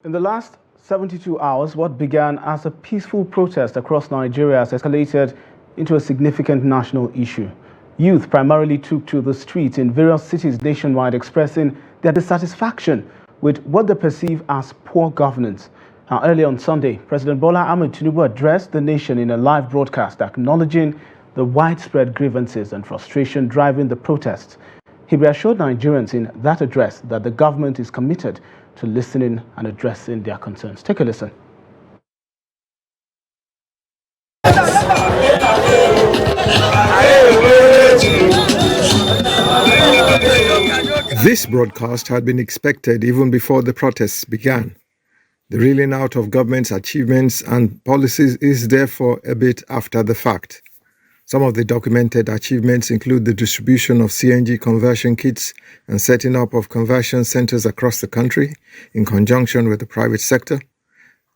In the last 72 hours, what began as a peaceful protest across Nigeria has escalated into a significant national issue. Youth primarily took to the streets in various cities nationwide expressing their dissatisfaction with what they perceive as poor governance. Now, early on Sunday, President Ahmed Tinubu addressed the nation in a live broadcast acknowledging the widespread grievances and frustration driving the protests. He reassured Nigerians in that address that the government is committed to listening and addressing their concerns. Take a listen. This broadcast had been expected even before the protests began. The reeling out of government's achievements and policies is therefore a bit after the fact. Some of the documented achievements include the distribution of CNG conversion kits and setting up of conversion centers across the country in conjunction with the private sector,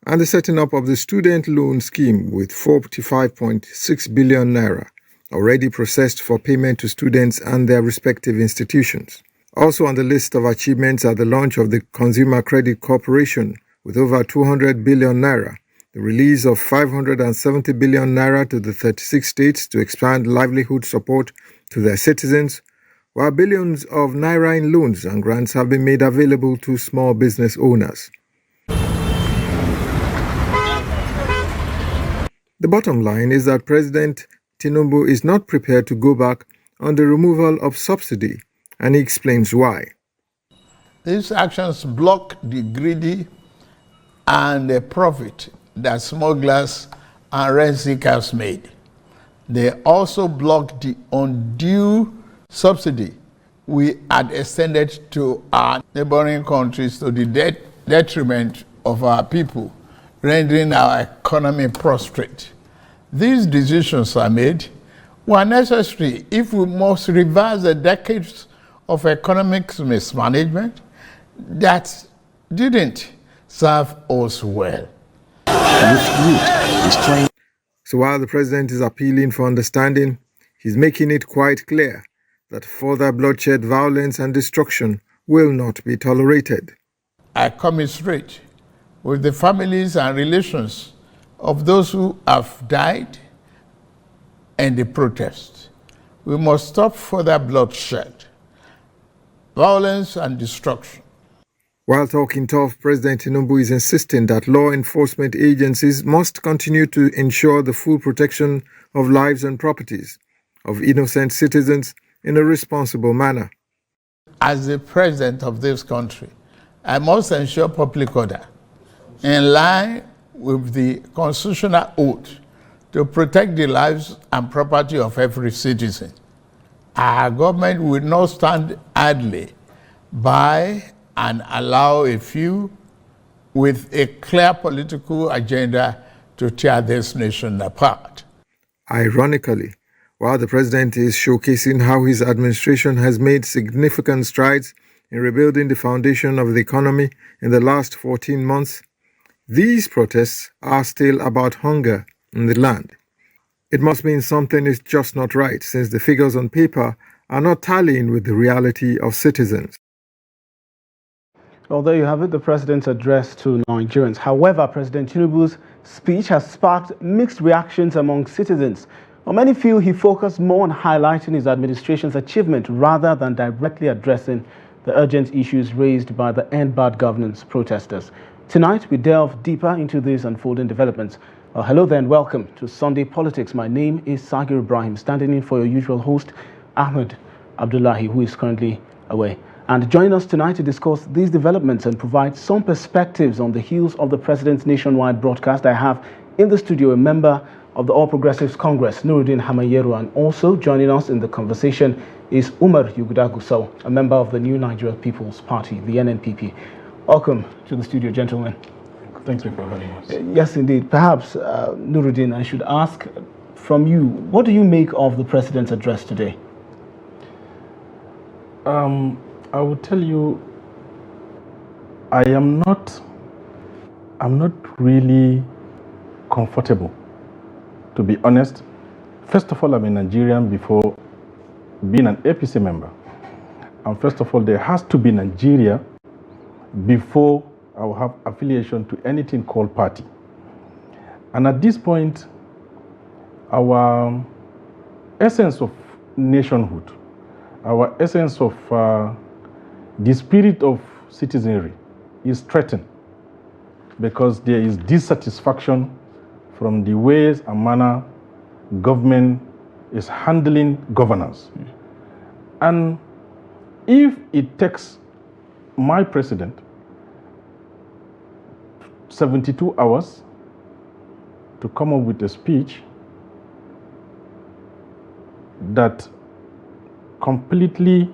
and the setting up of the student loan scheme with 45.6 billion naira already processed for payment to students and their respective institutions. Also on the list of achievements are the launch of the Consumer Credit Corporation with over 200 billion naira, the release of 570 billion naira to the 36 states to expand livelihood support to their citizens, while billions of naira in loans and grants have been made available to small business owners. The bottom line is that President Tinubu is not prepared to go back on the removal of subsidy, and he explains why. These actions block the greedy and the profit that smugglers and rent seekers made. They also blocked the undue subsidy we had extended to our neighboring countries to the detriment of our people, rendering our economy prostrate. These decisions are made were necessary if we must reverse the decades of economic mismanagement that didn't serve us well. So while the president is appealing for understanding, he's making it quite clear that further bloodshed, violence and destruction will not be tolerated. I commiserate with the families and relations of those who have died in the protests. We must stop further bloodshed, violence and destruction. While talking tough, President Tinubu is insisting that law enforcement agencies must continue to ensure the full protection of lives and properties of innocent citizens in a responsible manner. As the president of this country, I must ensure public order in line with the constitutional oath to protect the lives and property of every citizen. Our government will not stand idly by and allow a few with a clear political agenda to tear this nation apart. Ironically, while the president is showcasing how his administration has made significant strides in rebuilding the foundation of the economy in the last 14 months, these protests are still about hunger in the land. It must mean something is just not right, since the figures on paper are not tallying with the reality of citizens. Well, there you have it, the president's address to Nigerians. However, President Tinubu's speech has sparked mixed reactions among citizens. Well, many feel he focused more on highlighting his administration's achievement rather than directly addressing the urgent issues raised by the End Bad Governance protesters. Tonight, we delve deeper into these unfolding developments. Well, hello there and welcome to Sunday Politics. My name is Sagir Ibrahim, standing in for your usual host, Ahmed Abdullahi, who is currently away. And join us tonight to discuss these developments and provide some perspectives on the heels of the president's nationwide broadcast. I have in the studio a member of the All Progressives Congress, Nurudeen Hammanyero, and also joining us in the conversation is Umar Yuguda, a member of the New Nigeria People's Party, the NNPP. Welcome to the studio, gentlemen. Thank you for having us. Yes, indeed. Perhaps, Nurudeen, I should ask from you, what do you make of the president's address today? I will tell you, I'm not really comfortable, to be honest. First of all, I'm a Nigerian before being an APC member. And first of all, there has to be Nigeria before I will have affiliation to anything called party. And at this point, our essence of nationhood, our essence of the spirit of citizenry is threatened because there is dissatisfaction from the ways and manner government is handling governance. And if it takes my president 72 hours to come up with a speech that completely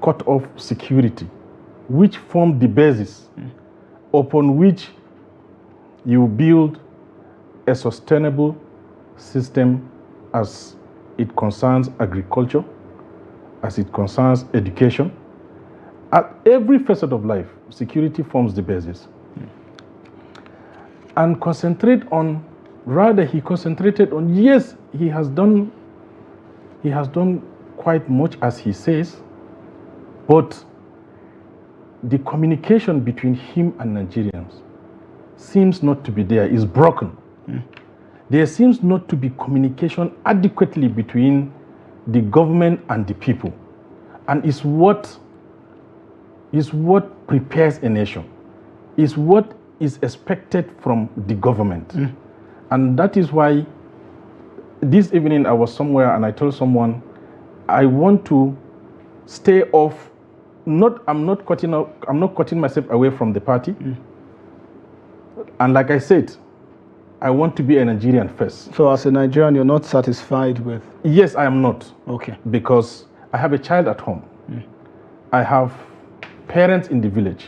cut off security, which formed the basis upon which you build a sustainable system as it concerns agriculture, as it concerns education. At every facet of life, security forms the basis. And concentrate on, rather he concentrated on, yes, he has done quite much as he says, but the communication between him and Nigerians seems not to be there, is broken. There seems not to be communication adequately between the government and the people. And is what prepares a nation, is what is expected from the government. And that is why this evening I was somewhere and I told someone, I want to stay off, I'm not cutting myself away from the party. And like I said, I want to be a Nigerian first. So as a Nigerian, you're not satisfied with? Yes, I am not. Okay. Because I have a child at home. I have parents in the village.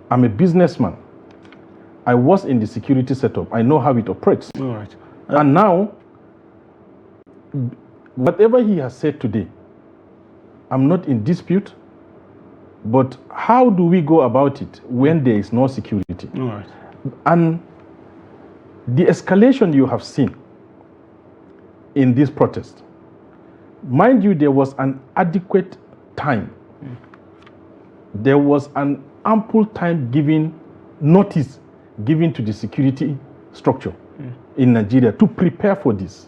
I'm a businessman. I was in the security setup. I know how it operates. All right. And now, whatever he has said today, I'm not in dispute, but how do we go about it when there is no security? All right. And the escalation you have seen in this protest, mind you, there was an adequate time. There was an ample time notice given to the security structure in Nigeria to prepare for this.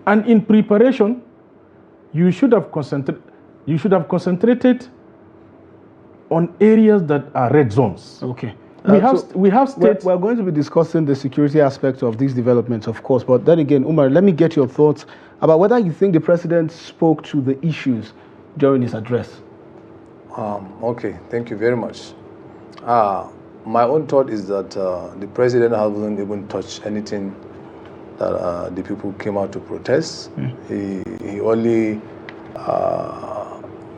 And in preparation, you should have concentrated on areas that are red zones. Okay. We have states. We're going to be discussing the security aspect of these developments, of course. But then again, Umar, let me get your thoughts about whether you think the president spoke to the issues during his address. Okay, thank you very much. My own thought is that the president hasn't even touched anything that the people came out to protest. He only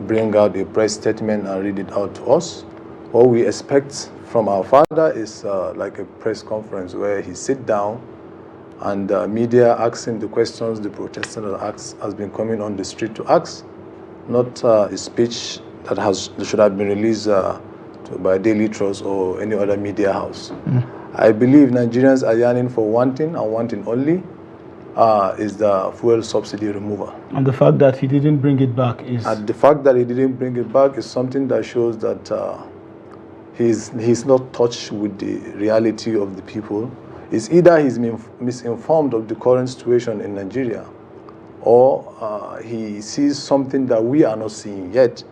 bring out a press statement and read it out to us. What we expect from our father is like a press conference where he sit down and media asks him the questions the protesters has been coming on the street to ask, not a speech that should have been released by Daily Trust or any other media house. I believe Nigerians are yearning for one thing and one thing only, is the fuel subsidy removal. And the fact that he didn't bring it back is... And the fact that he didn't bring it back is something that shows that he's not touched with the reality of the people. It's either he's misinformed of the current situation in Nigeria, or he sees something that we are not seeing yet.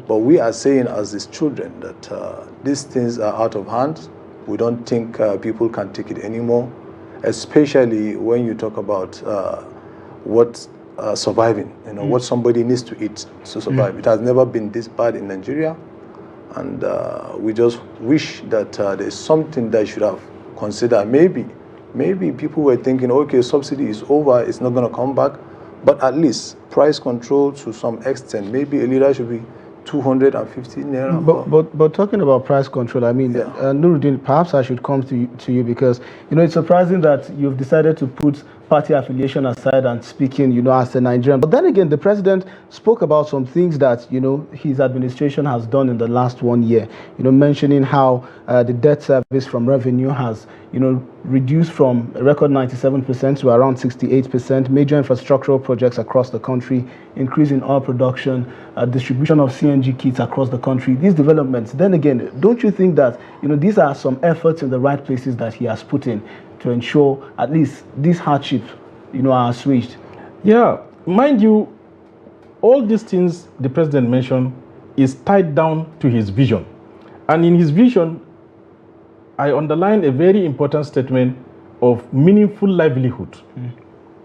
But we are saying as his children that these things are out of hand. We don't think people can take it anymore, especially when you talk about what surviving, what somebody needs to eat to survive. It has never been this bad in Nigeria. And we just wish that there's something that should have considered. Maybe people were thinking, okay, subsidy is over, it's not going to come back. But at least price control to some extent. Maybe a liter should be 250 naira. But talking about price control, I mean, Nurudeen, perhaps I should come to you because, it's surprising that you've decided to put party affiliation aside and speaking, as a Nigerian. But then again, the president spoke about some things that, his administration has done in the last 1 year, mentioning how the debt service from revenue has, reduced from a record 97% to around 68%, major infrastructural projects across the country, increase in oil production, distribution of CNG kits across the country. These developments, then again, don't you think that, these are some efforts in the right places that he has put in to ensure at least these hardships, are assuaged? Yeah, mind you, all these things the president mentioned is tied down to his vision. And in his vision, I underline a very important statement of meaningful livelihood,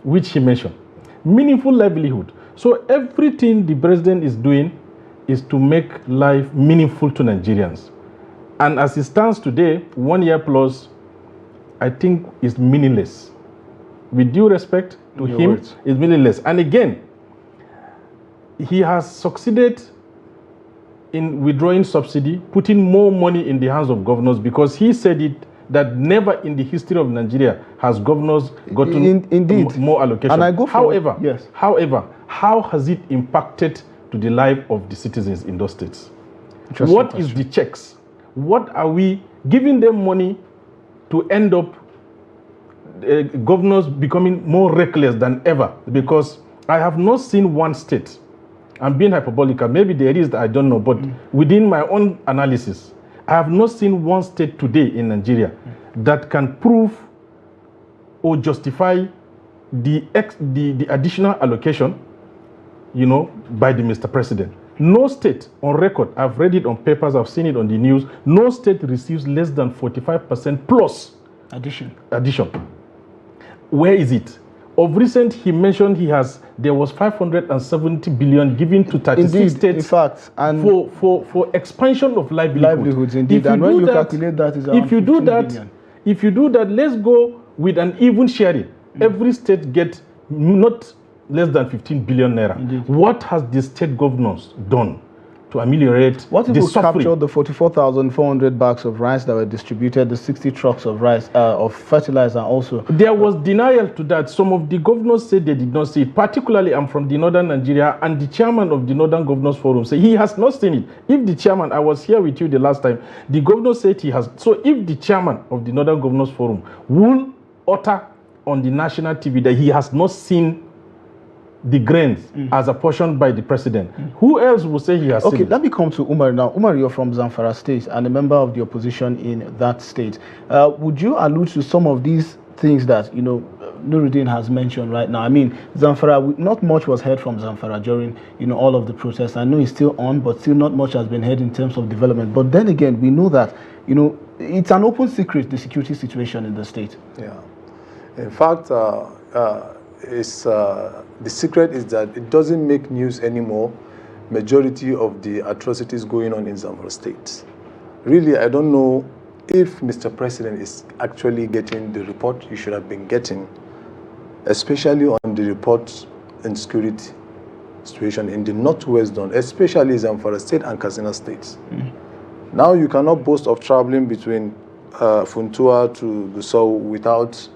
which he mentioned. Meaningful livelihood. So everything the president is doing is to make life meaningful to Nigerians. And as it stands today, 1 year plus, I think is meaningless. With due respect to him, it's meaningless. And again, he has succeeded in withdrawing subsidy, putting more money in the hands of governors, because he said it that never in the history of Nigeria has governors gotten more allocation. And I go for however, how has it impacted to the life of the citizens in those states? What is the checks? What are we giving them money to end up governors becoming more reckless than ever? Because I have not seen one state, I'm being hyperbolical, maybe there is, I don't know, but within my own analysis, I have not seen one state today in Nigeria that can prove or justify the additional allocation, by the Mr. President. No state on record, I've read it on papers, I've seen it on the news, no state receives less than 45% plus addition. Where is it? Of recent, he mentioned there was 570 billion given to 36 states, in fact, and for expansion of livelihoods. Indeed, and when you calculate that, is around 15 billion. If you do that, let's go with an even sharing. Every state gets not less than 15 billion naira. Indeed. What has the state governors done to ameliorate what if the we suffering? Captured the 44,400 bags of rice that were distributed, the 60 trucks of rice, of fertilizer also? There was denial to that. Some of the governors said they did not see it. Particularly, I'm from the northern Nigeria, and the chairman of the Northern Governors Forum said he has not seen it. If the chairman, I was here with you the last time, the governor said he has. So if the chairman of the Northern Governors Forum will utter on the national TV that he has not seen the grains as apportioned by the president, who else will say he has seen Okay, it? let me come to Umar now. Umar, you're from Zamfara State and a member of the opposition in that state. Would you allude to some of these things that, Nurudeen has mentioned right now? I mean, Zamfara, not much was heard from Zamfara during, all of the protests. I know it's still on, but still not much has been heard in terms of development. But then again, we know that, it's an open secret, the security situation in the state. Yeah. In fact, the secret is that it doesn't make news anymore. Majority of the atrocities going on in Zamfara State. Really, I don't know if Mr. President is actually getting the report he should have been getting, especially on the report in security situation in the northwest zone, especially Zamfara State and Katsina States. Now you cannot boast of traveling between Funtua to Gusau without,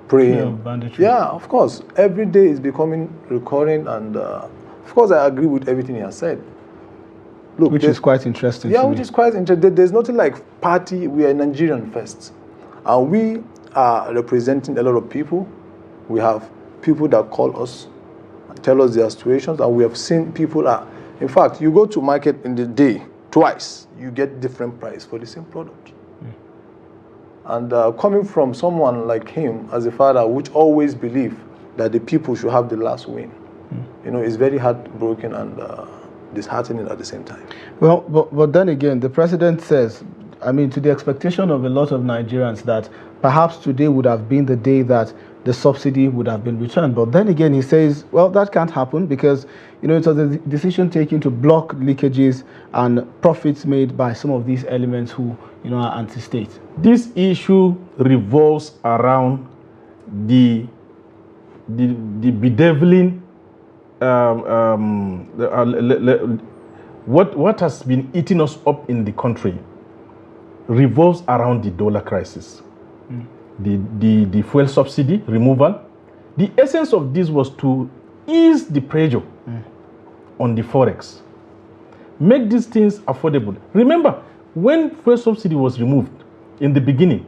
praying. Yeah, of course. Every day is becoming recurring, and of course I agree with everything he has said. Look, which is quite interesting. Yeah, which is quite interesting. There's nothing like party. We are Nigerian first, and we are representing a lot of people. We have people that call us and tell us their situations, and we have seen people in fact, you go to market in the day twice, you get different price for the same product. And coming from someone like him as a father, which always believed that the people should have the last win, it's very heartbroken and disheartening at the same time. Well, but then again, the president says, I mean, to the expectation of a lot of Nigerians, that perhaps today would have been the day that the subsidy would have been returned. But then again, he says, well, that can't happen because, it was a decision taken to block leakages and profits made by some of these elements who, are anti-state. This issue revolves around the bedeviling, what has been eating us up in the country revolves around the dollar crisis. the fuel subsidy removal. The essence of this was to ease the pressure on the forex, make these things affordable. Remember, when fuel subsidy was removed in the beginning,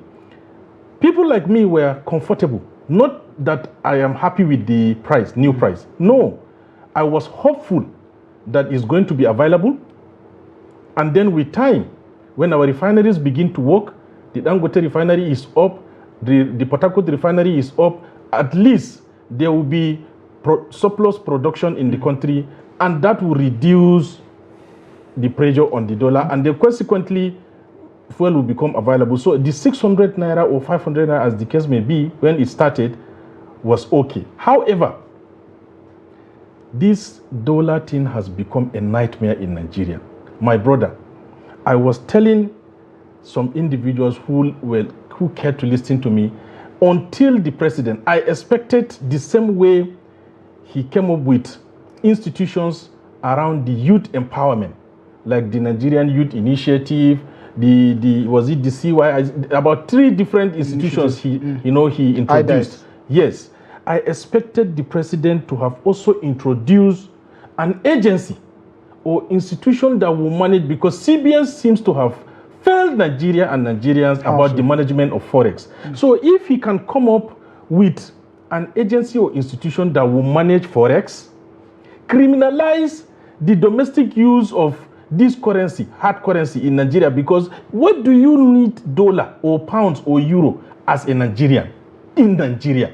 people like me were comfortable. Not that I am happy with the price, new price. No, I was hopeful that it's going to be available. And then with time, when our refineries begin to work, the Dangote refinery is up, the Port Harcourt refinery is up, at least there will be surplus production in the country, and that will reduce the pressure on the dollar, and then consequently, fuel will become available. So the 600 naira or 500 naira, as the case may be, when it started, was okay. However, this dollar thing has become a nightmare in Nigeria. My brother, I was telling some individuals who cared to listen to me, until the president, I expected the same way he came up with institutions around the youth empowerment, like the Nigerian Youth Initiative, was it the CY? About 3 different institutions he introduced. Yes, I expected the president to have also introduced an agency or institution that will manage, because CBN seems to have failed Nigeria and Nigerians about the management of forex. So if he can come up with an agency or institution that will manage forex, criminalize the domestic use of this currency, hard currency in Nigeria, because what do you need dollar or pounds or euro as a Nigerian in Nigeria?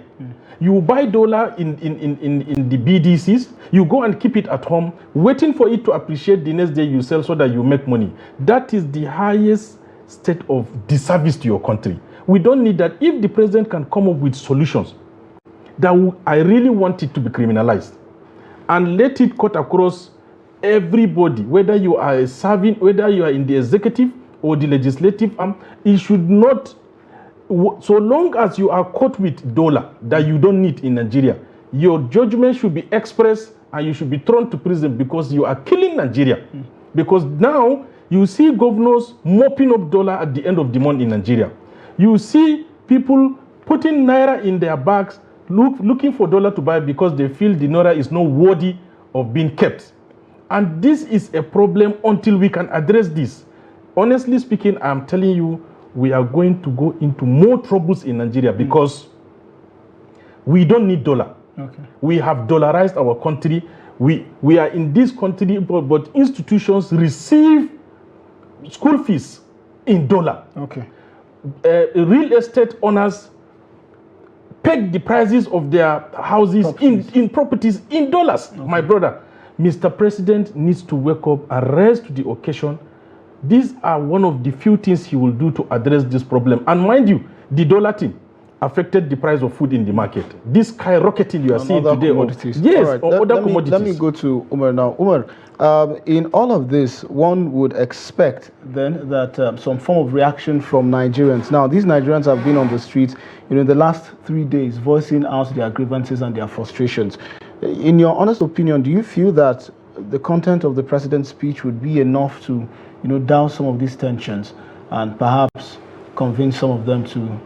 You buy dollar in the BDCs, you go and keep it at home, waiting for it to appreciate the next day you sell so that you make money. That is the highest state of disservice to your country. We don't need that. If the president can come up with solutions, I really want it to be criminalized and let it cut across everybody, whether you are serving, whether you are in the executive or the legislative arm. It should not, so long as you are caught with dollar that you don't need in Nigeria, your judgment should be expressed and you should be thrown to prison, because you are killing Nigeria. Because now you see governors mopping up dollar at the end of the month in Nigeria. You see people putting naira in their bags, looking for dollar to buy because they feel the naira is not worthy of being kept. And this is a problem until we can address this. Honestly speaking, I'm telling you, we are going to go into more troubles in Nigeria, because we don't need dollar. Okay. We have dollarized our country. We are in this country, but institutions receive school fees in dollar. Okay. Real estate owners peg the prices of their houses in properties in dollars. Okay. My brother, Mr. President needs to wake up and rise to the occasion. These are one of the few things he will do to address this problem. And mind you, the dollar thing affected the price of food in the market. This skyrocketing you are seeing today. Commodities. Yes, right. other commodities. Let me go to Umar now. Umar, in all of this, one would expect then that some form of reaction from Nigerians. Now, these Nigerians have been on the streets, in the last 3 days, voicing out their grievances and their frustrations. In your honest opinion, do you feel that the content of the president's speech would be enough to, down some of these tensions and perhaps convince some of them to,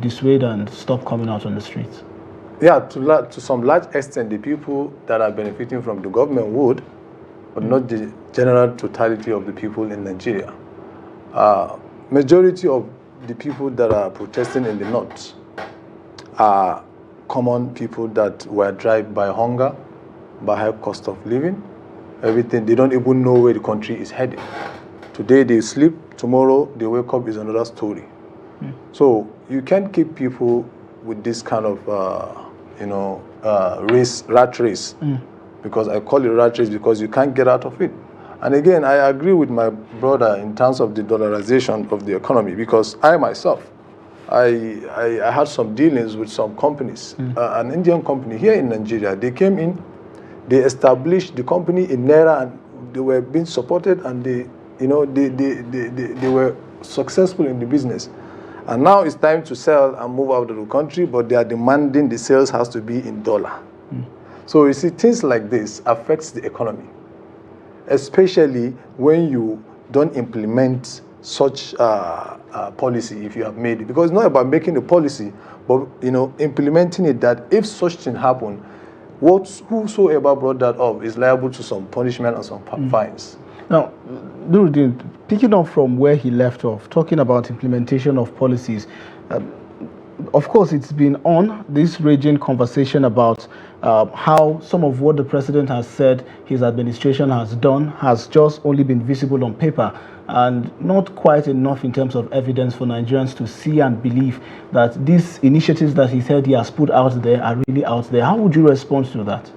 dissuade and stop coming out on the streets? Yeah, to some large extent, the people that are benefiting from the government would, but not the general totality of the people in Nigeria. Majority of the people that are protesting in the north are common people that were driven by hunger, by high cost of living, everything. They don't even know where the country is headed. Today they sleep, tomorrow they wake up is another story. So you can't keep people with this kind of, rat race, because I call it rat race because you can't get out of it. And again, I agree with my brother in terms of the dollarization of the economy, because I myself, I had some dealings with some companies, an Indian company here in Nigeria. They came in, they established the company in Naira, and they were being supported, and they were successful in the business. And now it's time to sell and move out of the country, but they are demanding the sales has to be in dollar. So you see, things like this affects the economy, especially when you don't implement such policy if you have made it, because it's not about making a policy, but implementing it, that if such thing happen, whosoever brought that up is liable to some punishment and some fines. Now, Nurudeen, picking up from where he left off, talking about implementation of policies, of course, it's been on this raging conversation about how some of what the president has said his administration has done has just only been visible on paper and not quite enough in terms of evidence for Nigerians to see and believe that these initiatives that he said he has put out there are really out there. How would you respond to that?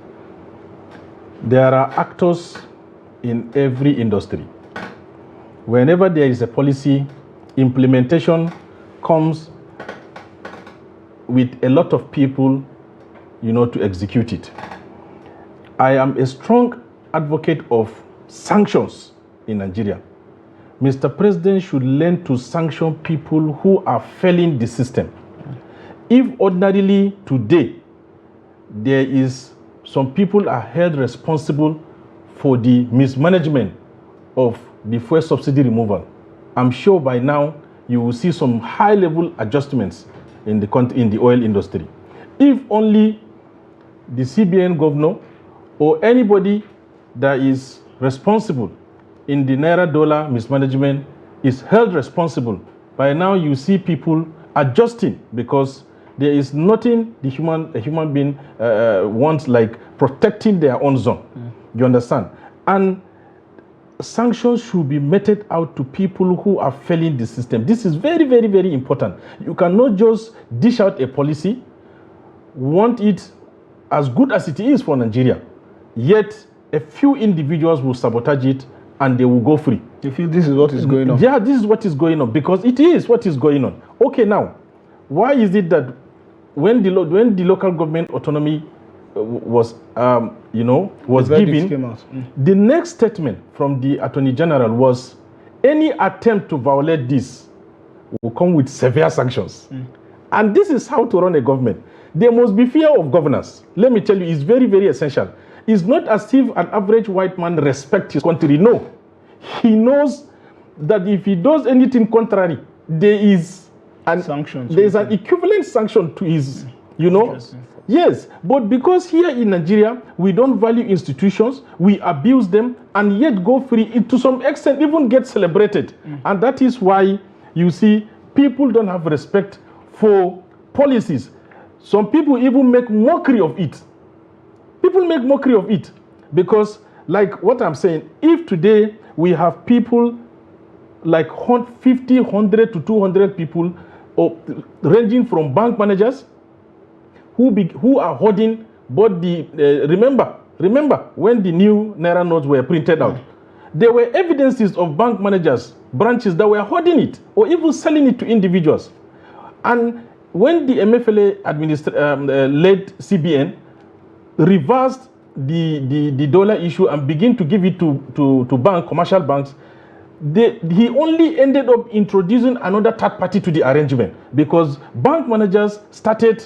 There are actors in every industry. Whenever there is a policy, implementation comes with a lot of people, to execute it. I am a strong advocate of sanctions in Nigeria. Mr. President should learn to sanction people who are failing the system. If ordinarily today there is some people are held responsible for the mismanagement of the fuel subsidy removal, I'm sure by now you will see some high-level adjustments in the oil industry. If only the CBN governor or anybody that is responsible in the Naira-dollar mismanagement is held responsible, by now you see people adjusting, because there is nothing a human being wants like protecting their own zone. You understand? And sanctions should be meted out to people who are failing the system. This is very, very, very important. You cannot just dish out a policy, want it as good as it is for Nigeria, yet a few individuals will sabotage it and they will go free. You feel this is what is going on? Yeah, this is what is going on, because it is what is going on. Okay, now, why is it that when the local government autonomy was given, the next statement from the Attorney General was, any attempt to violate this will come with severe sanctions. And this is how to run a government. There must be fear of governance. Let me tell you, it's very, very essential. It's not as if an average white man respects his country. No. He knows that if he does anything contrary, there is an equivalent sanction to his, Yes, but because here in Nigeria, we don't value institutions, we abuse them, and yet go free, it, to some extent, even get celebrated. And that is why you see people don't have respect for policies. Some people even make mockery of it. People make mockery of it because, like what I'm saying, if today we have people like 50, 100 to 200 people, ranging from bank managers who are hoarding, but remember when the new Naira notes were printed out, there were evidences of bank managers, branches that were hoarding it or even selling it to individuals. And when the MFLA led CBN reversed the dollar issue and began to give it to commercial banks, he only ended up introducing another third party to the arrangement, because bank managers started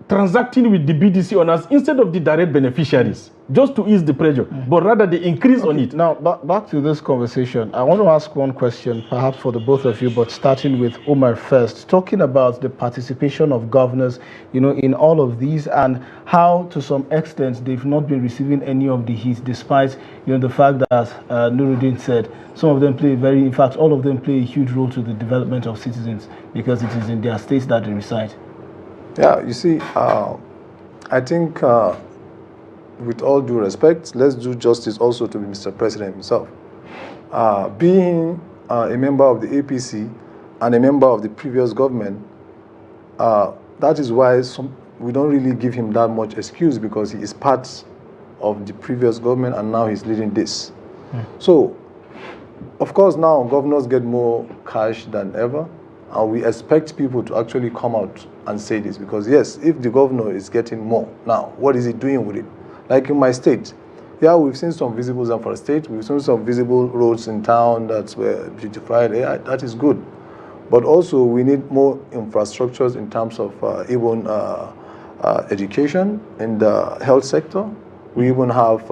transacting with the BDC owners instead of the direct beneficiaries, just to ease the pressure, but rather they increase on it. Now, back to this conversation, I want to ask one question, perhaps for the both of you, but starting with Umar first, talking about the participation of governors, in all of these, and how, to some extent, they've not been receiving any of the heat, despite, the fact that Nurudeen said some of them in fact, all of them play a huge role to the development of citizens, because it is in their states that they reside. Yeah, you see, I think with all due respect, let's do justice also to Mr. President himself. Being a member of the APC and a member of the previous government, that is why we don't really give him that much excuse, because he is part of the previous government and now he's leading this. So, of course, now governors get more cash than ever. And we expect people to actually come out and say this, because yes, if the governor is getting more now, what is he doing with it? Like in my state, yeah, we've seen some visible Zamfara state, we've seen some visible roads in town that were beautified. Yeah, that is good, but also we need more infrastructures in terms of even education in the health sector. We even have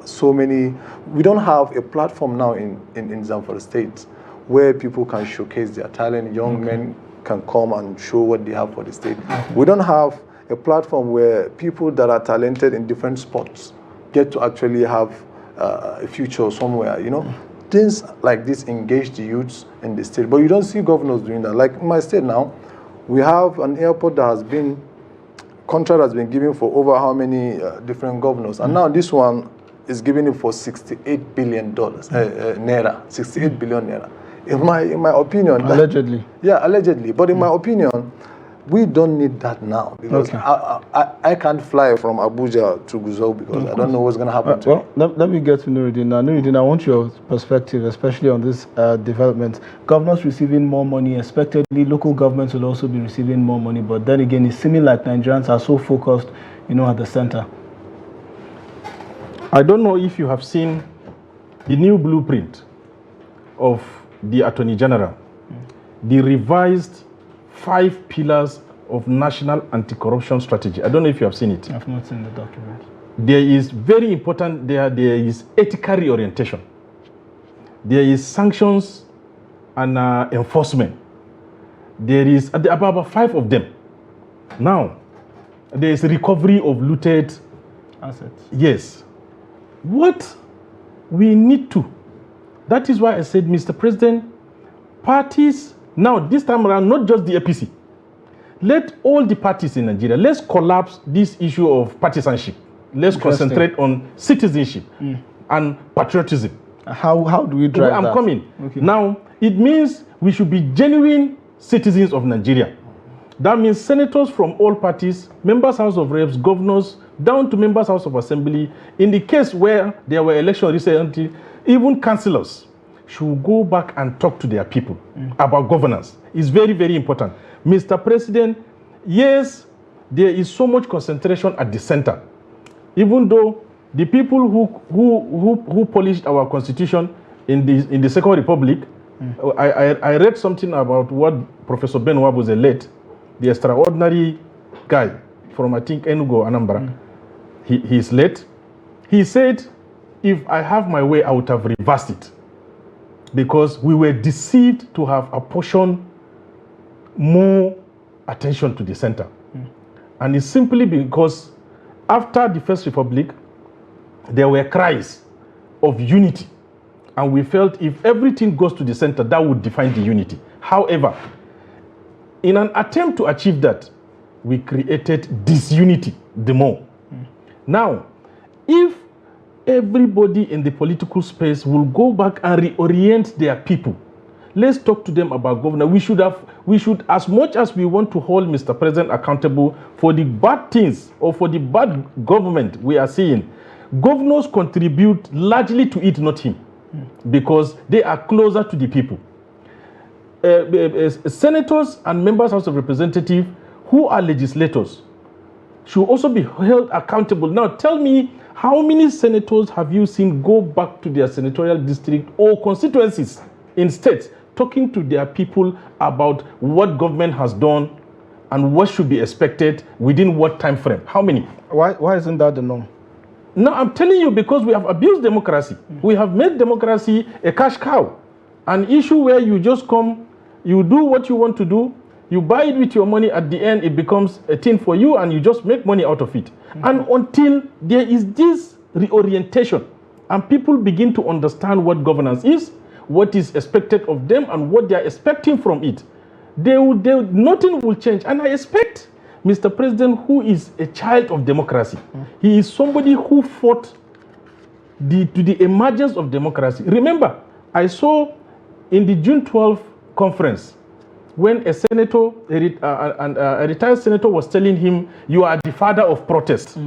so many. We don't have a platform now in Zamfara state where people can showcase their talent, young men can come and show what they have for the state. We don't have a platform where people that are talented in different sports get to actually have a future somewhere, you know. Things like this engage the youths in the state, but you don't see governors doing that. Like in my state now, we have an airport that has been, contract has been given for over how many different governors, and now this one is giving it for $68 billion naira, 68 billion naira. In my opinion, Allegedly. Allegedly. But in my opinion, we don't need that now, because I can't fly from Abuja to Gusau because I don't know what's going to happen to me. Let me get to Nurudeen now. Nurudeen, I want your perspective, especially on this development. Governors receiving more money, expectedly local governments will also be receiving more money, but then again, it's seeming like Nigerians are so focused, you know, at the center. I don't know if you have seen the new blueprint of the Attorney General, the revised 5 pillars of national anti-corruption strategy. I don't know if you have seen it. I've not seen the document. There is very important, there is ethical reorientation. There is sanctions and enforcement. There is about 5 of them. Now, there is recovery of looted assets. Yes. What we need to, that is why I said, Mr. President, parties, now this time around, not just the APC, let all the parties in Nigeria, let's collapse this issue of partisanship. Let's concentrate on citizenship and patriotism. How do we drive that? I'm coming. Okay. Now, it means we should be genuine citizens of Nigeria. That means senators from all parties, members House of Reps, governors, down to members House of Assembly. In the case where there were elections recently, even councillors should go back and talk to their people about governance. It's very, very important. Mr. President, yes, there is so much concentration at the center. Even though the people who polished our constitution in the Second Republic, I read something about what Professor Ben Wabuze late, the extraordinary guy from, I think, Enugu, Anambra. He's late. He said, if I have my way, I would have reversed it, because we were deceived to have apportioned more attention to the center. And it's simply because after the First Republic, there were cries of unity. And we felt if everything goes to the center, that would define the unity. However, in an attempt to achieve that, we created disunity the more. Now, if everybody in the political space will go back and reorient their people, let's talk to them about governance. We should, as much as we want to hold Mr. President accountable for the bad things or for the bad government we are seeing, governors contribute largely to it, not him, because they are closer to the people. Senators and members House of Representatives who are legislators should also be held accountable. Now, tell me, how many senators have you seen go back to their senatorial district or constituencies in states talking to their people about what government has done and what should be expected within what time frame? How many? Why isn't that the norm? No, I'm telling you, because we have abused democracy. We have made democracy a cash cow. An issue where you just come, you do what you want to do, you buy it with your money, at the end it becomes a thing for you and you just make money out of it. And until there is this reorientation and people begin to understand what governance is, what is expected of them and what they are expecting from it, nothing will change. And I expect Mr. President, who is a child of democracy, he is somebody who fought to the emergence of democracy. Remember, I saw in the June 12th conference, when a senator, a retired senator was telling him, you are the father of protest.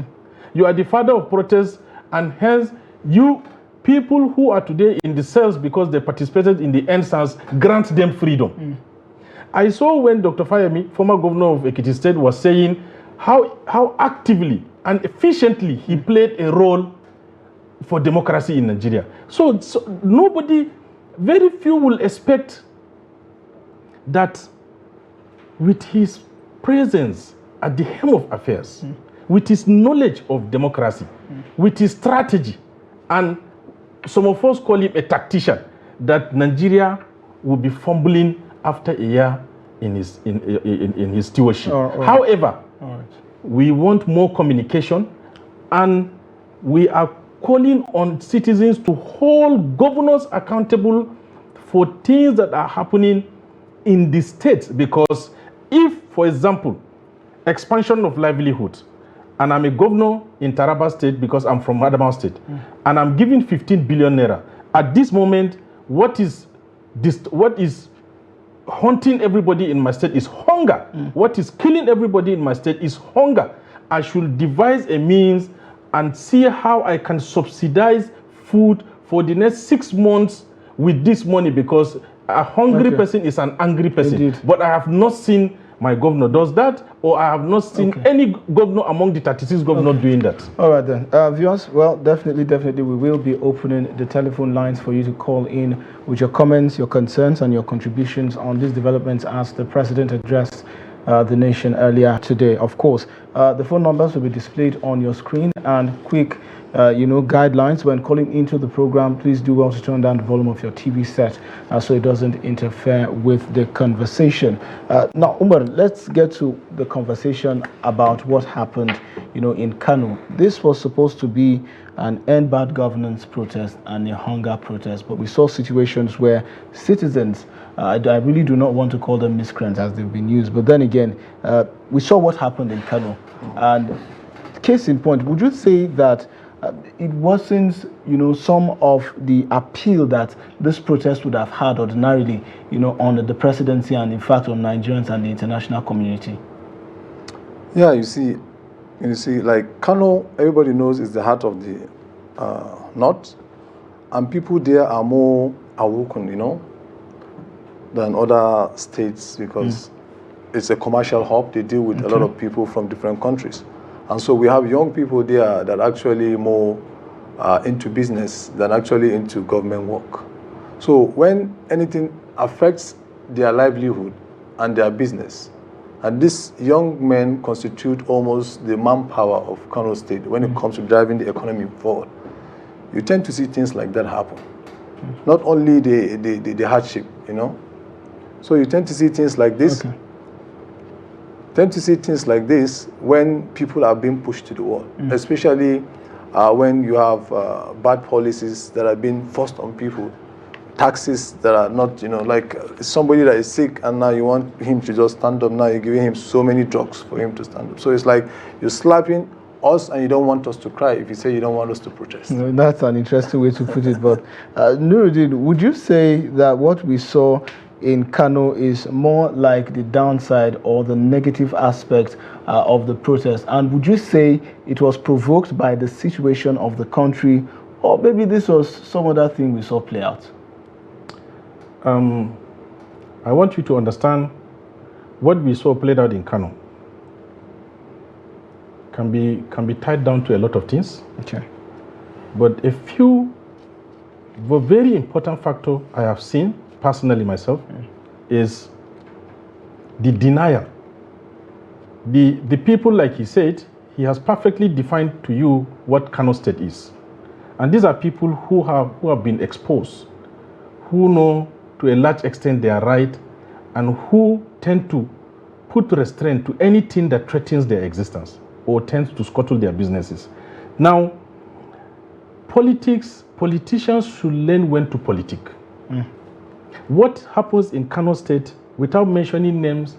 You are the father of protest, and hence you people who are today in the cells because they participated in the NSAS, grant them freedom. I saw when Dr. Fayemi, former governor of Ekiti State, was saying how actively and efficiently he played a role for democracy in Nigeria. So nobody, very few will expect that with his presence at the helm of affairs, with his knowledge of democracy, with his strategy, and some of us call him a tactician, that Nigeria will be fumbling after a year in his stewardship. All right. However, All right. we want more communication, and we are calling on citizens to hold governors accountable for things that are happening in the state. Because if, for example, expansion of livelihood, and I'm a governor in Taraba State because I'm from Adamawa State, and I'm giving 15 billion naira, at this moment, what is haunting everybody in my state is hunger. What is killing everybody in my state is hunger. I should devise a means and see how I can subsidize food for the next 6 months with this money, because a hungry person is an angry person. Indeed. But I have not seen my governor does that, or I have not seen any governor among the 36 governors doing that. All right then. Viewers, well, definitely, we will be opening the telephone lines for you to call in with your comments, your concerns, and your contributions on these developments as the President addressed the nation earlier today. Of course, the phone numbers will be displayed on your screen, and quick guidelines when calling into the program. Please do well to turn down the volume of your TV set so it doesn't interfere with the conversation. Now, Umar, let's get to the conversation about what happened, in Kano. This was supposed to be an end bad governance protest and a hunger protest, but we saw situations where citizens, I really do not want to call them miscreants as they've been used, but then again, we saw what happened in Kano. And case in point, would you say that it wasn't, some of the appeal that this protest would have had ordinarily, on the presidency and in fact on Nigerians and the international community? Yeah, you see, like Kano, everybody knows is the heart of the north, and people there are more awoken, than other states, because it's a commercial hub. They deal with a lot of people from different countries. And so we have young people there that are actually more into business than actually into government work. So when anything affects their livelihood and their business, and these young men constitute almost the manpower of Kano State when it comes to driving the economy forward, you tend to see things like that happen. Not only the hardship, So you tend to see things like this. Tend to see things like this when people are being pushed to the wall, especially when you have bad policies that are being forced on people, taxes that are not, like somebody that is sick and now you want him to just stand up, now you're giving him so many drugs for him to stand up. So it's like you're slapping us and you don't want us to cry if you say you don't want us to protest. That's an interesting way to put it, but Nurudeen, would you say that what we saw in Kano is more like the downside or the negative aspect of the protest? And would you say it was provoked by the situation of the country, or maybe this was some other thing we saw play out? I want you to understand what we saw played out in Kano can be tied down to a lot of things. Okay. But a very important factor I have seen personally myself is the denial. The people, like he said, he has perfectly defined to you what Kano State is. And these are people who have been exposed, who know to a large extent their right, and who tend to put restraint to anything that threatens their existence or tends to scuttle their businesses. Now, politicians should learn when to politic. What happens in Kano State, without mentioning names,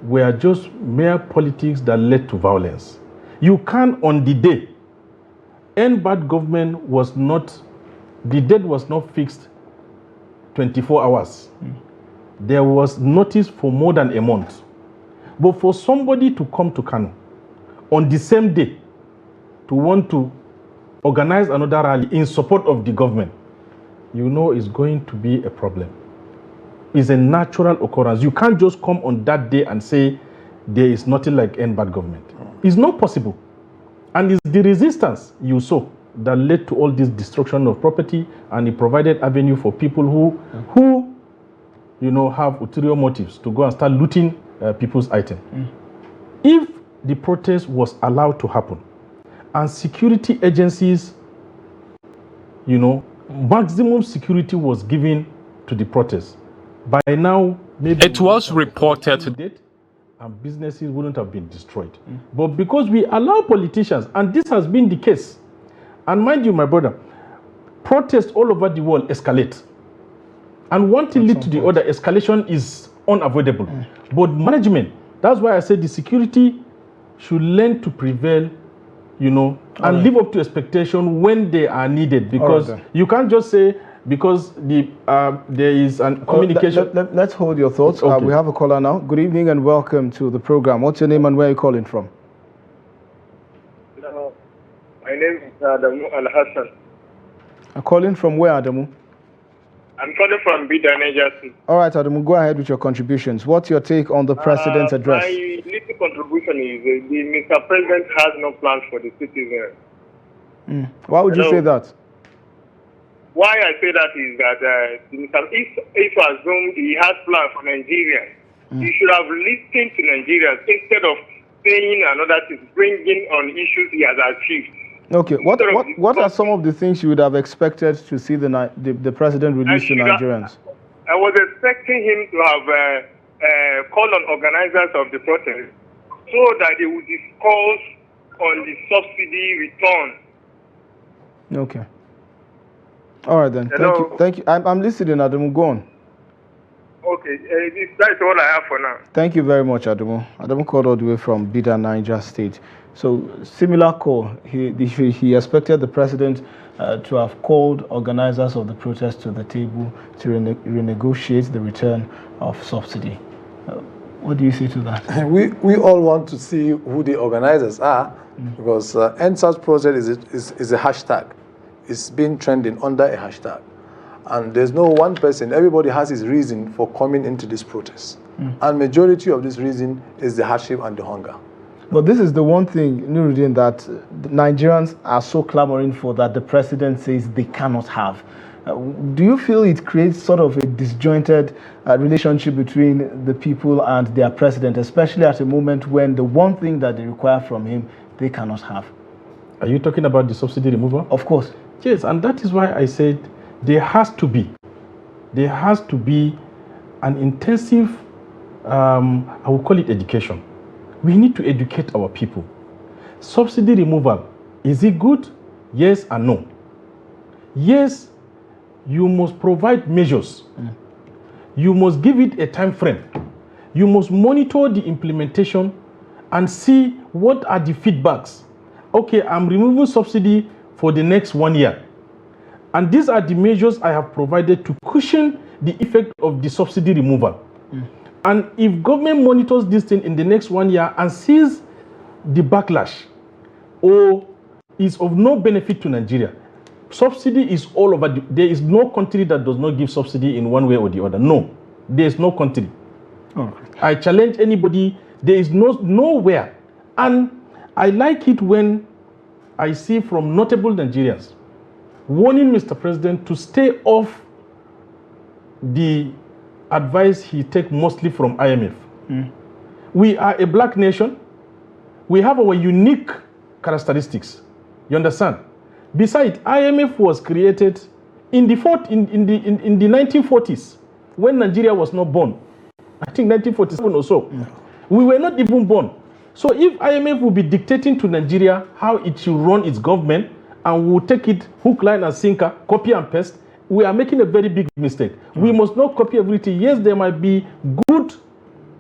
were just mere politics that led to violence. You can, on the day, end bad government the date was not fixed 24 hours. There was notice for more than a month. But for somebody to come to Kano on the same day to want to organize another rally in support of the government, it's going to be a problem. It's a natural occurrence. You can't just come on that day and say there is nothing like end bad government. It's not possible. And it's the resistance you saw that led to all this destruction of property, and it provided avenue for people who have ulterior motives to go and start looting people's items. If the protest was allowed to happen and security agencies, maximum security was given to the protest, by now, maybe It was reported date, and businesses wouldn't have been destroyed. But because we allow politicians, and this has been the case, and mind you, my brother, protests all over the world escalate. And one thing leads to the other. Escalation is unavoidable. But management, that's why I said the security should learn to prevail, and live up to expectation when they are needed. Because you can't just say, because there is an communication. Let's hold your thoughts. Okay. We have a caller now. Good evening and welcome to the program. What's your name and where are you calling from? Hello. My name is Adamu Al-Hassan. Calling from where, Adamu? I'm calling from Bida, Niger State. All right, Adamu, go ahead with your contributions. What's your take on the president's address? My little contribution is the Mr. President has no plans for the citizens. Why would you say that? Why I say that is that if assumed he has plans for Nigerians, he should have listened to Nigerians instead of saying another thing, bringing on issues he has achieved. Okay, what are some of the things you would have expected to see the president release to Nigerians? I was expecting him to have called on organizers of the protest so that they would discuss on the subsidy return. Okay. All right then. Hello? Thank you. I'm listening, Adamu. Go on. Okay, that's all I have for now. Thank you very much, Adamu. Adamu called all the way from Bida, Niger State. So similar call. He expected the president to have called organizers of the protest to the table to renegotiate the return of subsidy. What do you say to that? We all want to see who the organizers are, because NSAS protest is a hashtag. It's been trending under a hashtag. And there's no one person. Everybody has his reason for coming into this protest. And majority of this reason is the hardship and the hunger. But this is the one thing, Nurudeen, that the Nigerians are so clamoring for that the president says they cannot have. Do you feel it creates sort of a disjointed relationship between the people and their president, especially at a moment when the one thing that they require from him, they cannot have? Are you talking about the subsidy removal? Of course. Yes, and that is why I said there has to be an intensive, I will call it education. We need to educate our people. Subsidy removal, is it good? Yes and no. Yes, you must provide measures. You must give it a time frame. You must monitor the implementation and see what are the feedbacks. Okay, I'm removing subsidy for the next 1 year. And these are the measures I have provided to cushion the effect of the subsidy removal. And if government monitors this thing in the next 1 year and sees the backlash or is of no benefit to Nigeria, subsidy is all over. There is no country that does not give subsidy in one way or the other. No, there is no country. I challenge anybody. There is nowhere. And I like it when I see from notable Nigerians warning Mr. President to stay off the advice he takes mostly from IMF. We are a black nation. We have our unique characteristics. You understand? Besides, IMF was created in the 1940s when Nigeria was not born. I think 1947 or so. We were not even born. So if IMF will be dictating to Nigeria how it should run its government and will take it hook, line, and sinker, copy and paste, we are making a very big mistake. We must not copy everything. Yes, there might be good,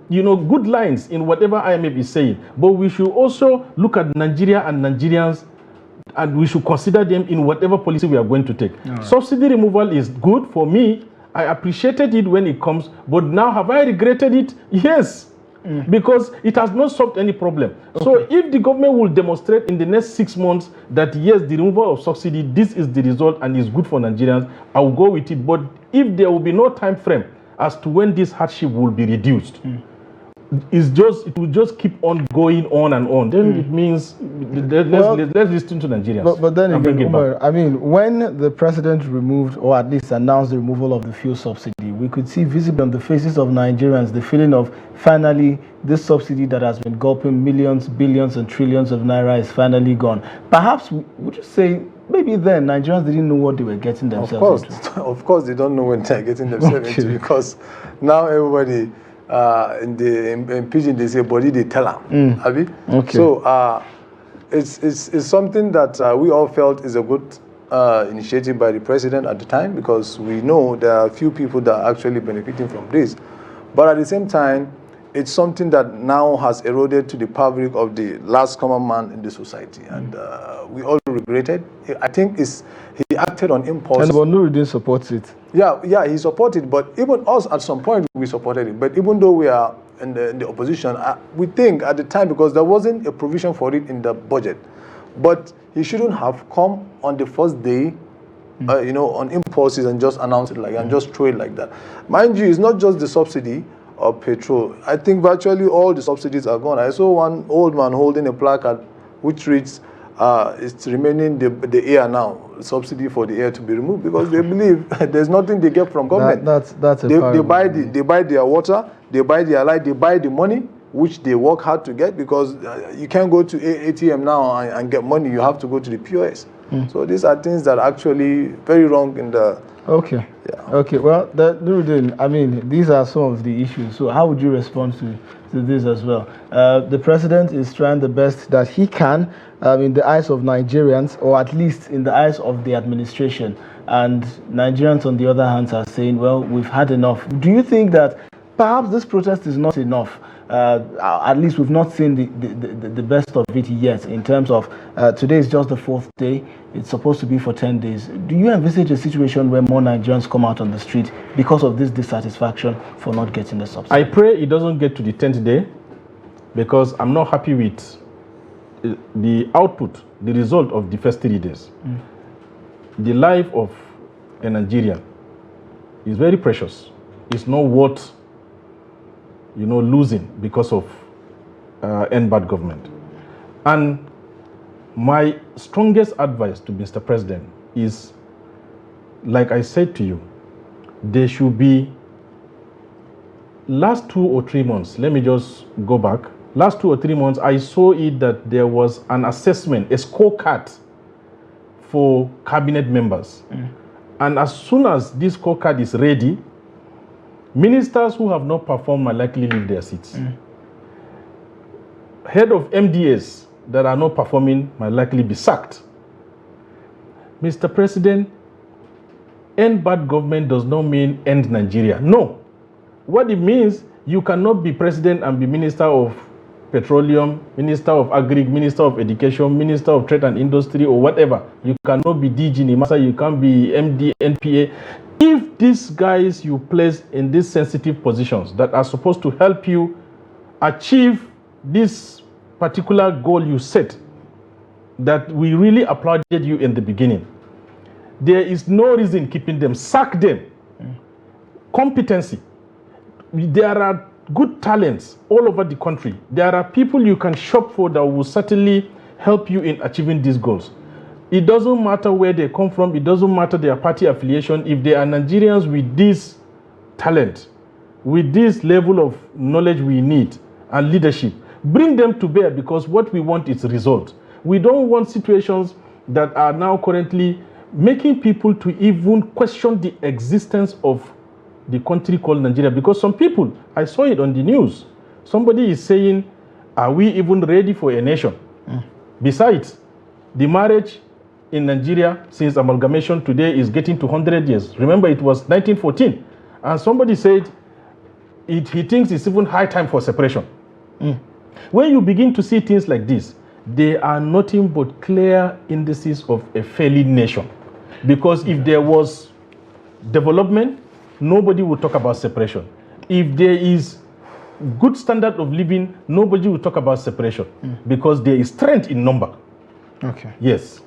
good lines in whatever IMF is saying, but we should also look at Nigeria and Nigerians, and we should consider them in whatever policy we are going to take. Subsidy removal is good for me. I appreciated it when it comes, but now have I regretted it? Yes. Because it has not solved any problem. So if the government will demonstrate in the next 6 months that yes, the removal of subsidy, this is the result and is good for Nigerians, I will go with it. But if there will be no time frame as to when this hardship will be reduced, it will just keep on going on and on. Then it means let's listen to Nigerians. But then again, Umar, I mean, when the president removed or at least announced the removal of the fuel subsidy, we could see visibly on the faces of Nigerians the feeling of finally this subsidy that has been gulping millions, billions, and trillions of naira is finally gone. Perhaps would you say maybe then Nigerians didn't know what they were getting themselves into. Of course, they don't know when they're getting themselves into, because now everybody in pidgin they say body they tell them. Okay. So it's something that we all felt is a good initiative by the president at the time, because we know there are a few people that are actually benefiting from this. But at the same time, it's something that now has eroded to the fabric of the last common man in the society, and we all regretted. I think he acted on impulse. And Nurudeen supports it. Yeah, he supported, but even us at some point we supported it. But even though we are in the opposition, we think at the time, because there wasn't a provision for it in the budget, but he shouldn't have come on the first day, on impulses and just announce it and just throw it like that. Mind you, it's not just the subsidy of petrol. I think virtually all the subsidies are gone. I saw one old man holding a placard which reads, it's remaining the air now, subsidy for the air to be removed, because they believe there's nothing they get from government. That's a they buy their water, they buy their light, they buy the money which they work hard to get, because you can't go to ATM now and get money. You have to go to the POS. So these are things that are actually very wrong in the... Okay. Yeah. Okay. Well, Nurudeen, I mean, these are some of the issues. So how would you respond to this as well? The president is trying the best that he can in the eyes of Nigerians, or at least in the eyes of the administration. And Nigerians, on the other hand, are saying, well, we've had enough. Do you think that perhaps this protest is not enough? At least we've not seen the best of it yet, in terms of today is just the 4th day. It's supposed to be for 10 days. Do you envisage a situation where more Nigerians come out on the street because of this dissatisfaction for not getting the subsidy? I pray it doesn't get to the 10th day, because I'm not happy with the output, the result of the first 3 days. The life of a Nigerian is very precious. It's not worth losing because of bad government. And my strongest advice to Mr. President is, like I said to you, there should be last 2 or 3 months, let me just go back. Last 2 or 3 months, I saw it that there was an assessment, a scorecard for cabinet members. And as soon as this scorecard is ready, ministers who have not performed might likely leave their seats. Head of MDAs that are not performing might likely be sacked. Mr. President, end bad government does not mean end Nigeria. No. What it means, you cannot be president and be minister of petroleum, minister of agri, minister of education, minister of trade and industry, or whatever. You cannot be DG Nimasa, you can't be MD, NPA. If these guys you place in these sensitive positions that are supposed to help you achieve this particular goal you set, that we really applauded you in the beginning, there is no reason keeping them. Sack them. Competency. There are good talents all over the country. There are people you can shop for that will certainly help you in achieving these goals. It doesn't matter where they come from. It doesn't matter their party affiliation. If they are Nigerians with this talent, with this level of knowledge we need and leadership, bring them to bear, because what we want is result. We don't want situations that are now currently making people to even question the existence of the country called Nigeria. Because some people, I saw it on the news, somebody is saying, are we even ready for a nation? Besides, the marriage in Nigeria since amalgamation today is getting to 100 years. Remember, it was 1914. And somebody said he thinks it's even high time for separation. When you begin to see things like this, they are nothing but clear indices of a failing nation. Because if there was development, nobody would talk about separation. If there is good standard of living, nobody will talk about separation, because there is strength in number. Okay. Yes.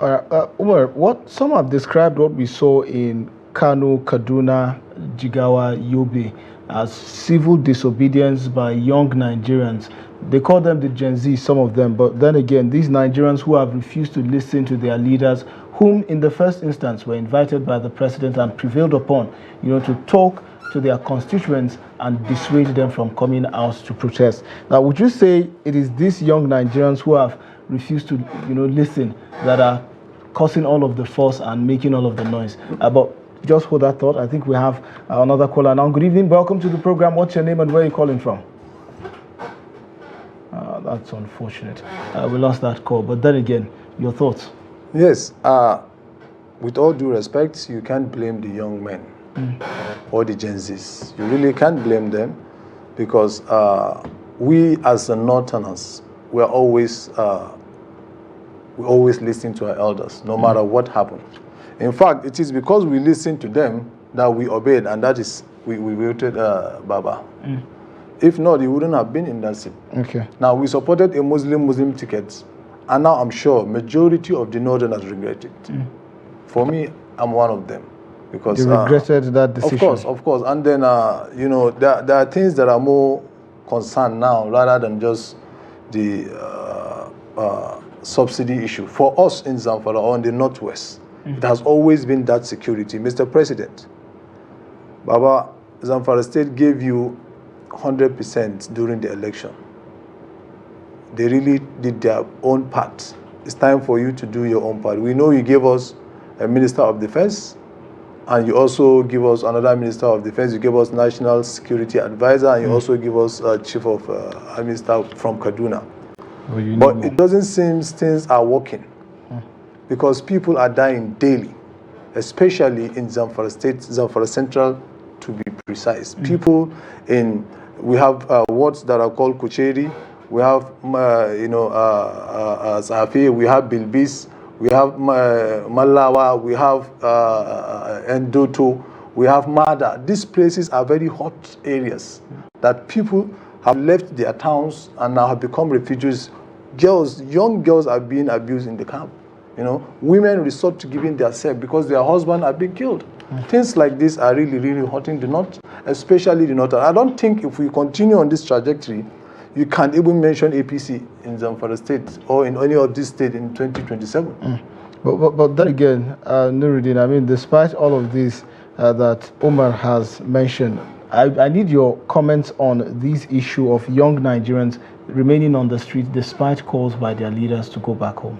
Umar, some have described what we saw in Kano, Kaduna, Jigawa, Yobe as civil disobedience by young Nigerians. They call them the Gen Z, some of them, but then again, these Nigerians who have refused to listen to their leaders, whom in the first instance were invited by the president and prevailed upon, to talk to their constituents and dissuade them from coming out to protest. Now, would you say it is these young Nigerians who have refused to, listen, that are causing all of the fuss and making all of the noise. But just hold that thought. I think we have another caller now. Good evening. Welcome to the program. What's your name and where are you calling from? That's unfortunate. We lost that call. But then again, your thoughts? Yes. With all due respect, you can't blame the young men or the Gen Zs. You really can't blame them because we as the Northerners, we always listen to our elders, no matter what happened. In fact, it is because we listened to them that we obeyed, and that is, we voted Baba. If not, he wouldn't have been in that seat. Okay. Now, we supported a Muslim ticket, and now I'm sure majority of the Northerners regret it. For me, I'm one of them. Because you regretted that decision? Of course. And then, you know, there are things that are more concerned now rather than just the subsidy issue. For us in Zamfara or in the Northwest, it has always been that security. Mr. President, Baba, Zamfara State gave you 100% during the election. They really did their own part. It's time for you to do your own part. We know you gave us a Minister of Defense, and you also give us another Minister of Defense. You gave us National Security Advisor, and you also give us Chief of Army Staff from Kaduna. But it doesn't seem things are working because people are dying daily, especially in Zamfara State, Zamfara Central, to be precise. People in, we have wards that are called Kucheri, we have, Safi, we have Bilbis, we have Malawa, we have Endoto, we have Mada. These places are very hot areas that people have left their towns and now have become refugees. Girls, young girls are being abused in the camp. You know, women resort to giving their self because their husbands are being killed. Things like this are really, really hurting the North, especially the North. I don't think if we continue on this trajectory, you can't even mention APC in Zamfara State or in any of these states in 2027. But then again, Nurudeen, I mean, despite all of this that Umar has mentioned, I need your comments on this issue of young Nigerians remaining on the street despite calls by their leaders to go back home.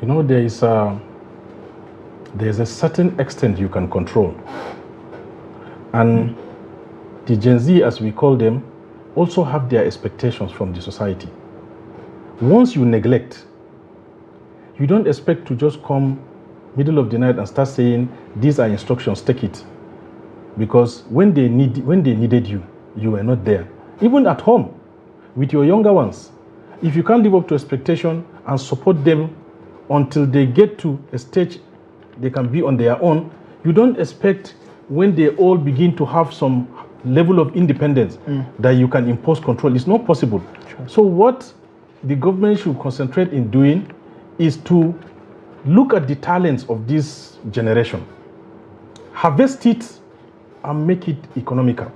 You know, there's a certain extent you can control. And the Gen Z, as we call them, also have their expectations from the society. Once you neglect, you don't expect to just come middle of the night and start saying, these are instructions, take it. Because when they needed you, you were not there. Even at home, with your younger ones, if you can't live up to expectation and support them until they get to a stage they can be on their own, you don't expect when they all begin to have some level of independence that you can impose control. It's not possible. Sure. So what the government should concentrate in doing is to look at the talents of this generation, harvest it and make it economical.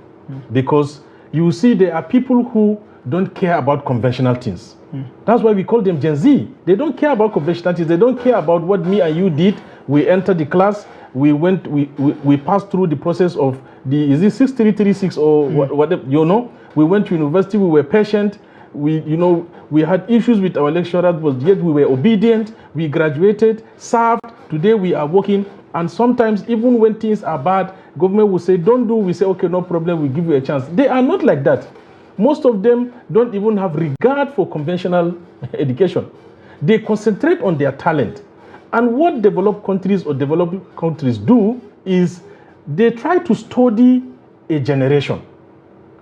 Because you see there are people who don't care about conventional things. That's why we call them Gen Z. They don't care about conventional things. They don't care about what me and you did. We entered the class, we passed through the process of the, is it 6336 or whatever, you know? We went to university, we were patient, we had issues with our lecturers, but yet we were obedient, we graduated, served, today we are working, and sometimes even when things are bad, government will say, don't do, we say, okay, no problem, we give you a chance. They are not like that. Most of them don't even have regard for conventional education. They concentrate on their talent. And what developed countries or developing countries do is they try to study a generation.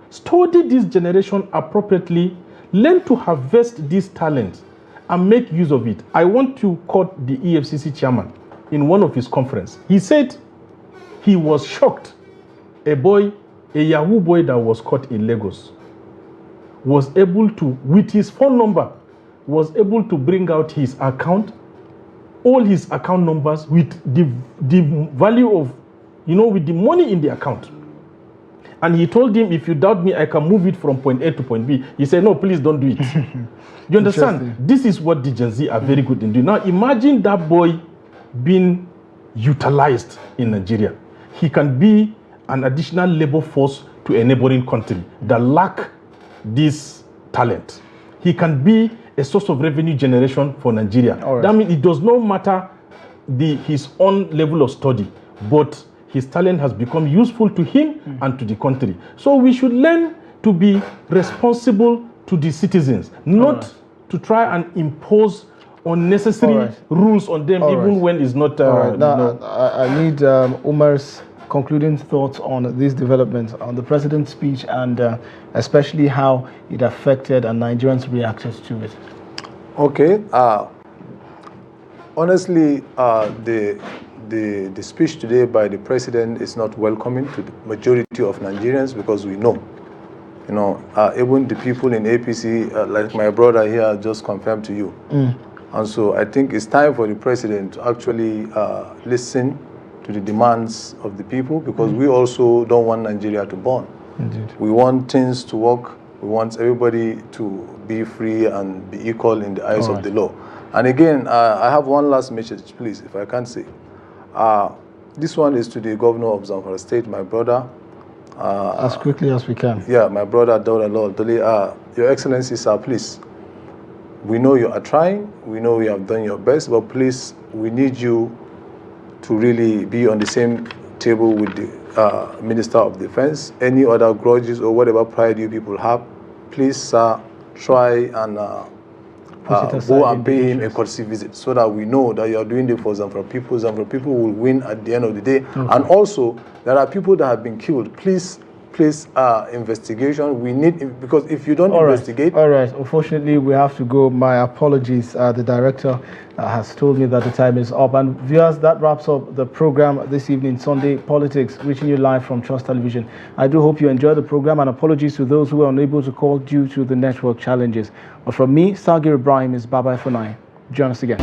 Study this generation appropriately, learn to harvest this talent and make use of it. I want to quote the EFCC chairman in one of his conferences. He said he was shocked. A Yahoo boy that was caught in Lagos was able to, with his phone number, was able to bring out his account, all his account numbers with the value of, with the money in the account. And he told him, if you doubt me, I can move it from point A to point B. He said, no, please don't do it. You understand? This is what the Gen Z are very good in doing. Now, imagine that boy being utilized in Nigeria. He can be an additional labor force to a neighboring country that lack this talent. He can be a source of revenue generation for Nigeria. Right. That means it does not matter his own level of study, but his talent has become useful to him and to the country. So we should learn to be responsible to the citizens, not to try and impose unnecessary rules on them, even when it's not. Now, I need Umar's concluding thoughts on these developments, on the president's speech, and especially how it affected and Nigerians reacted to it. Okay. Honestly, the speech today by the president is not welcoming to the majority of Nigerians, because we know, even the people in APC, like my brother here, just confirmed to you. And so I think it's time for the president to actually listen to the demands of the people, because we also don't want Nigeria to burn. Indeed. We want things to work. We want everybody to be free and be equal in the eyes of the law. And again, I have one last message, please, if I can say. This one is to the governor of Zamfara State, my brother. As quickly as we can. Yeah, my brother, Your Excellency, sir, please. We know you are trying. We know you have done your best, but please, we need you to really be on the same table with the Minister of Defense. Any other grudges or whatever pride you people have, please, sir, try and go and pay him a courtesy visit, so that we know that you are doing it for Zamfara people. Zamfara people will win at the end of the day. And also, there are people that have been killed. Please, investigation. We need, because if you don't investigate. All right. Unfortunately, we have to go. My apologies. The director has told me that the time is up. And viewers, that wraps up the program this evening, Sunday Politics, reaching you live from Trust Television. I do hope you enjoyed the program, and apologies to those who were unable to call due to the network challenges. But from me, Sagir Ibrahim, is bye-bye for now. Join us again.